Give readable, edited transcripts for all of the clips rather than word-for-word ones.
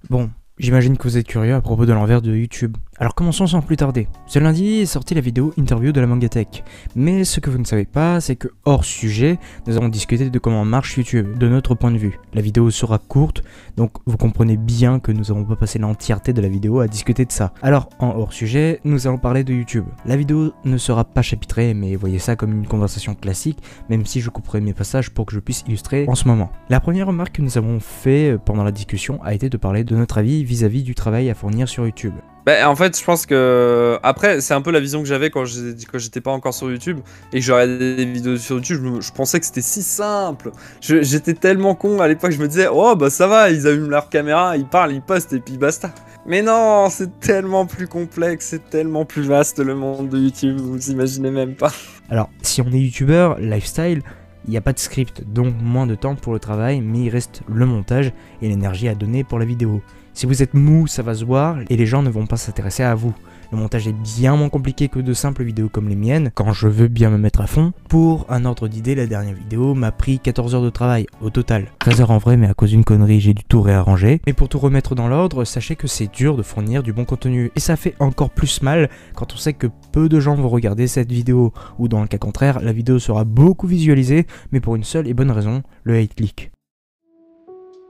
Bon, j'imagine que vous êtes curieux à propos de l'envers de YouTube. Alors commençons sans plus tarder. Ce lundi est sortie la vidéo interview de la Mangatech. Mais ce que vous ne savez pas, c'est que hors sujet, nous avons discuté de comment marche YouTube, de notre point de vue. La vidéo sera courte, donc vous comprenez bien que nous n'avons pas passé l'entièreté de la vidéo à discuter de ça. Alors en hors sujet, nous allons parler de YouTube. La vidéo ne sera pas chapitrée, mais voyez ça comme une conversation classique, même si je couperai mes passages pour que je puisse illustrer en ce moment. La première remarque que nous avons fait pendant la discussion a été de parler de notre avis vis-à-vis du travail à fournir sur YouTube. Bah, en fait, je pense que après, c'est un peu la vision que j'avais quand j'étais pas encore sur YouTube et que je regardais des vidéos sur YouTube. Je pensais que c'était si simple. J'étais tellement con à l'époque. Je me disais, oh bah ça va, ils allument leur caméra, ils parlent, ils postent et puis basta. Mais non, c'est tellement plus complexe, c'est tellement plus vaste le monde de YouTube. Vous imaginez même pas. Alors, si on est youtubeur, lifestyle, il n'y a pas de script, donc moins de temps pour le travail, mais il reste le montage et l'énergie à donner pour la vidéo. Si vous êtes mou, ça va se voir et les gens ne vont pas s'intéresser à vous. Le montage est bien moins compliqué que de simples vidéos comme les miennes, quand je veux bien me mettre à fond. Pour un ordre d'idée, la dernière vidéo m'a pris 14 heures de travail au total. 13 heures en vrai, mais à cause d'une connerie, j'ai dû tout réarranger. Mais pour tout remettre dans l'ordre, sachez que c'est dur de fournir du bon contenu. Et ça fait encore plus mal quand on sait que peu de gens vont regarder cette vidéo, ou dans le cas contraire, la vidéo sera beaucoup visualisée, mais pour une seule et bonne raison, le hate click.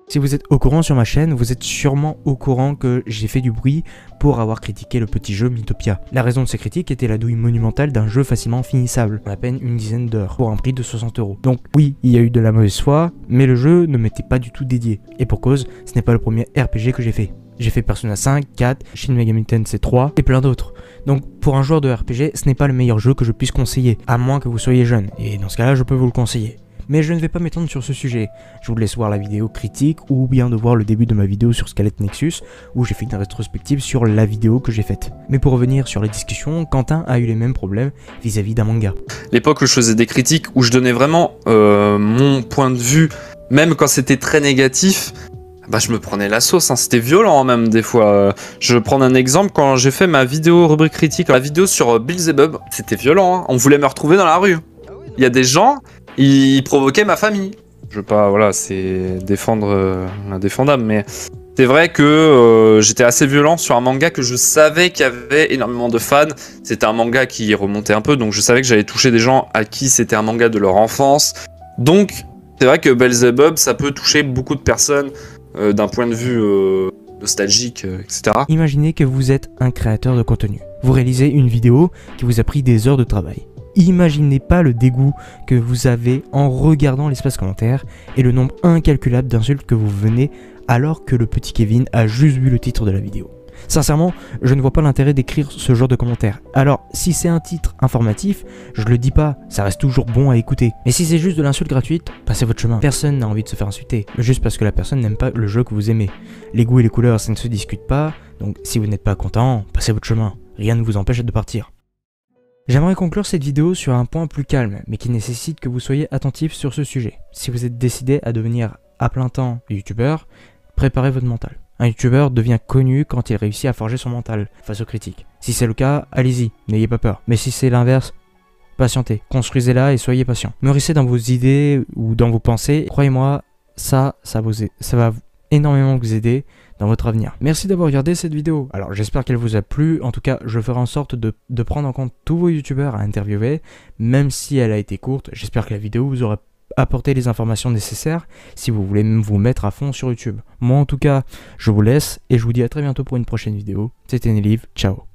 Si vous êtes au courant sur ma chaîne, vous êtes sûrement au courant que j'ai fait du bruit pour avoir critiqué le petit jeu Mythopia. La raison de ces critiques était la douille monumentale d'un jeu facilement finissable, en à peine une dizaine d'heures, pour un prix de 60 €. Donc oui, il y a eu de la mauvaise foi, mais le jeu ne m'était pas du tout dédié. Et pour cause, ce n'est pas le premier RPG que j'ai fait. J'ai fait Persona 5, 4, Shin Megami Tensei 3 et plein d'autres. Donc pour un joueur de RPG, ce n'est pas le meilleur jeu que je puisse conseiller, à moins que vous soyez jeune, et dans ce cas-là, je peux vous le conseiller. Mais je ne vais pas m'étendre sur ce sujet, je vous laisse voir la vidéo critique ou bien de voir le début de ma vidéo sur Scarlet Nexus où j'ai fait une rétrospective sur la vidéo que j'ai faite. Mais pour revenir sur les discussions, Quentin a eu les mêmes problèmes vis-à-vis d'un manga. L'époque où je faisais des critiques, où je donnais vraiment mon point de vue, même quand c'était très négatif, bah je me prenais la sauce, hein. C'était violent même des fois. Je vais prendre un exemple, quand j'ai fait ma vidéo rubrique critique, la vidéo sur Beelzebub, c'était violent, hein. On voulait me retrouver dans la rue. Il y a des gens... Il provoquait ma famille. Je veux pas, voilà, c'est défendre l'indéfendable, mais c'est vrai que j'étais assez violent sur un manga que je savais qu'il y avait énormément de fans. C'était un manga qui remontait un peu, donc je savais que j'allais toucher des gens à qui c'était un manga de leur enfance. Donc, c'est vrai que Beelzebub, ça peut toucher beaucoup de personnes d'un point de vue nostalgique, etc. Imaginez que vous êtes un créateur de contenu. Vous réalisez une vidéo qui vous a pris des heures de travail. Imaginez pas le dégoût que vous avez en regardant l'espace commentaire et le nombre incalculable d'insultes que vous venez alors que le petit Kevin a juste vu le titre de la vidéo. Sincèrement, je ne vois pas l'intérêt d'écrire ce genre de commentaires. Alors, si c'est un titre informatif, je le dis pas, ça reste toujours bon à écouter. Mais si c'est juste de l'insulte gratuite, passez votre chemin. Personne n'a envie de se faire insulter, juste parce que la personne n'aime pas le jeu que vous aimez. Les goûts et les couleurs, ça ne se discute pas, donc si vous n'êtes pas content, passez votre chemin. Rien ne vous empêche de partir. J'aimerais conclure cette vidéo sur un point plus calme, mais qui nécessite que vous soyez attentif sur ce sujet. Si vous êtes décidé à devenir à plein temps youtubeur, préparez votre mental. Un youtubeur devient connu quand il réussit à forger son mental face aux critiques. Si c'est le cas, allez-y, n'ayez pas peur. Mais si c'est l'inverse, patientez, construisez-la et soyez patient. Mûrissez dans vos idées ou dans vos pensées. Croyez-moi, ça va énormément vous aider dans votre avenir. Merci d'avoir regardé cette vidéo. Alors j'espère qu'elle vous a plu. En tout cas, je ferai en sorte de prendre en compte tous vos youtubeurs à interviewer, même si elle a été courte. J'espère que la vidéo vous aura apporté les informations nécessaires si vous voulez même vous mettre à fond sur YouTube. Moi en tout cas, je vous laisse et je vous dis à très bientôt pour une prochaine vidéo. C'était Nelive, ciao.